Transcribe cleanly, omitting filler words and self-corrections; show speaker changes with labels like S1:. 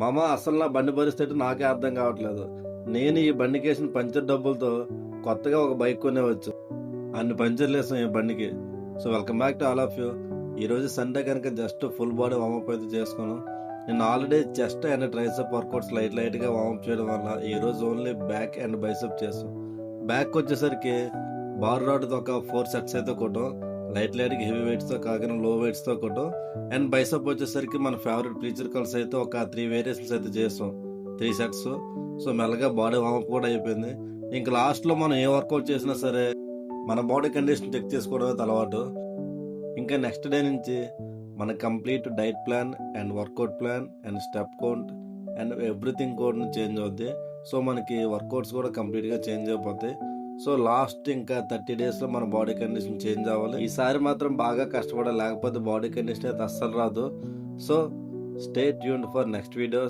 S1: మామ అసలు నా బండి పరిస్థితి నాకే అర్థం కావట్లేదు. నేను ఈ బండికేసిన పంచర్ డబ్బులతో కొత్తగా ఒక బైక్ కొనేవచ్చు. అన్ని పంచర్లేసాం ఈ బండికి. So welcome back to all of you. ఈరోజు సండే కనుక జస్ట్ ఫుల్ బాడీ వార్మప్ అయితే చేసుకున్నాను. నేను already chest and tricep workouts లైట్గా వార్మప్ చేయడం వల్ల ఈరోజు ఓన్లీ బ్యాక్ అండ్ బైసెప్ చేస్తాం. బ్యాక్ వచ్చేసరికి బార్ రాడ్తో ఒక 4 సెట్స్ అయితే కొట్టాం. లైట్గా హెవీ వెయిట్స్తో కాకుండా లో వెయిట్స్తో కొట్టాం. అండ్ బైసెప్ వచ్చేసరికి మన ఫేవరెట్ ప్రీచర్ కల్స్ అయితే ఒక 3 వేరియేషన్స్ అయితే చేస్తాం, 3 సెట్స్. సో మెల్లగా బాడీ వార్మప్ కూడా అయిపోయింది. ఇంక లాస్ట్లో మనం ఏ వర్కౌట్ చేసినా సరే మన బాడీ కండిషన్ చెక్ చేసుకోవడం అయితే అలవాటు. ఇంకా నెక్స్ట్ డే నుంచి మన complete diet plan and work out plan and step count and everything కూడా చేంజ్ అవుద్ది. సో మనకి వర్కౌట్స్ కూడా కంప్లీట్గా చేంజ్ అయిపోతాయి. సో లాస్ట్ ఇంకా 30 డేస్లో మన బాడీ కండిషన్ చేంజ్ అవ్వాలి. ఈసారి మాత్రం బాగా కష్టపడాలి, లేకపోతే బాడీ కండిషన్ అయితే అస్సలు రాదు. So stay tuned for next videos.